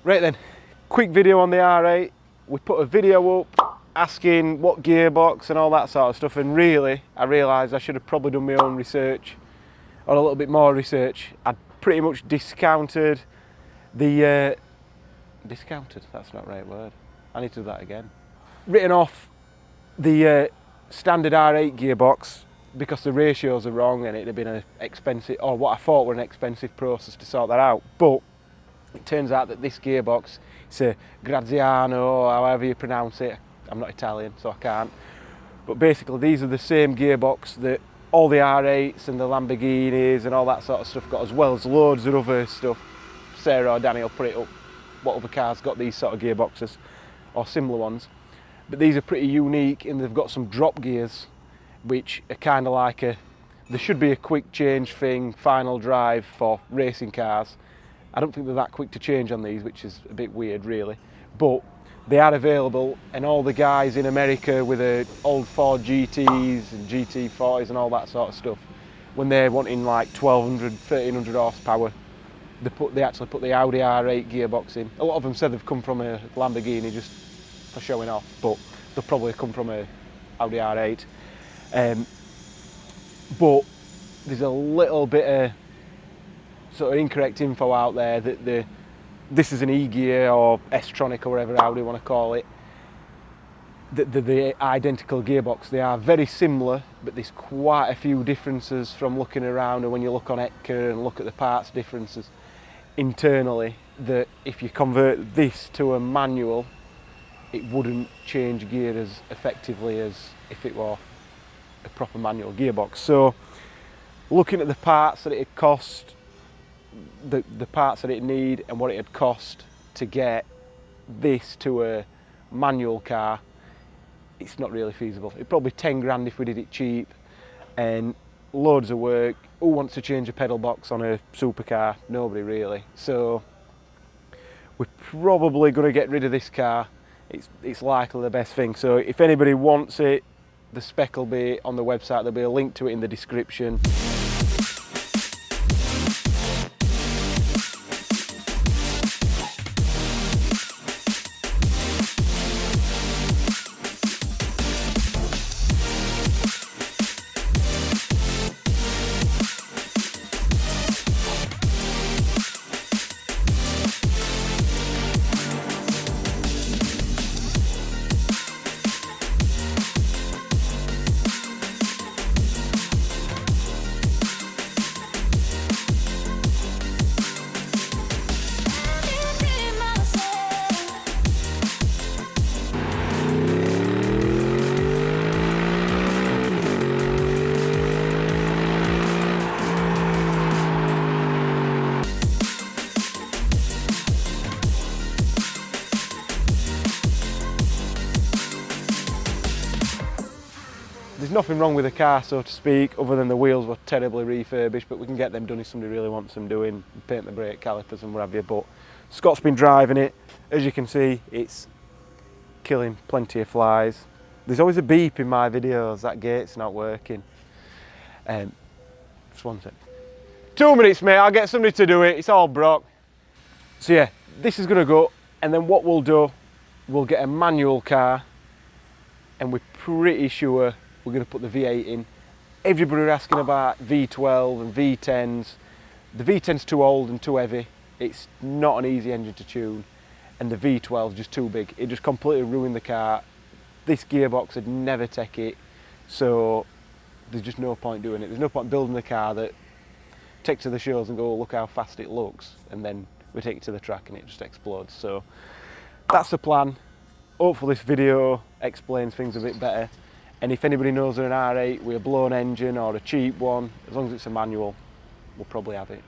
Right then, quick video on the R8. We put a video up asking what gearbox and all that sort of stuff, and really I realised I should have probably done my own research, or a little bit more research. I'd pretty much discounted the discounted, that's not the right word, I need to do that again. Written off the standard R8 gearbox because the ratios are wrong, and it'd have been an expensive, or what I thought were an expensive process to sort that out. But it turns out that this gearbox, it's a Graziano, or however you pronounce it. I'm not Italian, so I can't. But basically, these are the same gearbox that all the R8s and the Lamborghinis and all that sort of stuff got, as well as loads of other stuff. Sarah or Danny will put it up what other cars got these sort of gearboxes, or similar ones. But these are pretty unique, and they've got some drop gears, which are kind of like there should be a quick change thing, final drive for racing cars. I don't think they're that quick to change on these, which is a bit weird really, but they are available, and all the guys in America with the old Ford GTs and GT40s and all that sort of stuff, when they're wanting like 1200, 1300 horsepower, they actually put the Audi R8 gearbox in. A lot of them said they've come from a Lamborghini just for showing off, but they'll probably come from a Audi R8. But there's a little bit of sort of incorrect info out there that this is an E-gear or S-tronic or whatever Audi want to call it. The identical gearbox. They are very similar, but there's quite a few differences from looking around, and when you look on Etka and look at the parts differences internally, that if you convert this to a manual, it wouldn't change gear as effectively as if it were a proper manual gearbox. So looking at the parts that it cost, the parts that it need and what it had cost to get this to a manual car, it's not really feasible. It'd probably 10 grand if we did it cheap, and loads of work. Who wants to change a pedal box on a supercar? Nobody really. So we're probably going to get rid of this car. It's likely the best thing. So if anybody wants it, the spec will be on the website. There'll be a link to it in the description. There's nothing wrong with the car, so to speak, other than the wheels were terribly refurbished, but we can get them done if somebody really wants them doing, paint the brake calipers and what have you. But Scott's been driving it. As you can see, it's killing plenty of flies. There's always a beep in my videos, that gate's not working. Just one sec. 2 minutes, mate, I'll get somebody to do it, it's all broke. So yeah, this is gonna go, and then what we'll do, we'll get a manual car, and we're pretty sure we're going to put the V8 in. Everybody are asking about V12 and V10s. The V10's too old and too heavy. It's not an easy engine to tune, and the V12's just too big. It just completely ruined the car. This gearbox would never take it, so there's just no point doing it. There's no point building a car that takes to the shows and go, oh, look how fast it looks, and then we take it to the track and it just explodes. So that's the plan. Hopefully this video explains things a bit better. And if anybody knows an R8 with a blown engine or a cheap one, as long as it's a manual, we'll probably have it.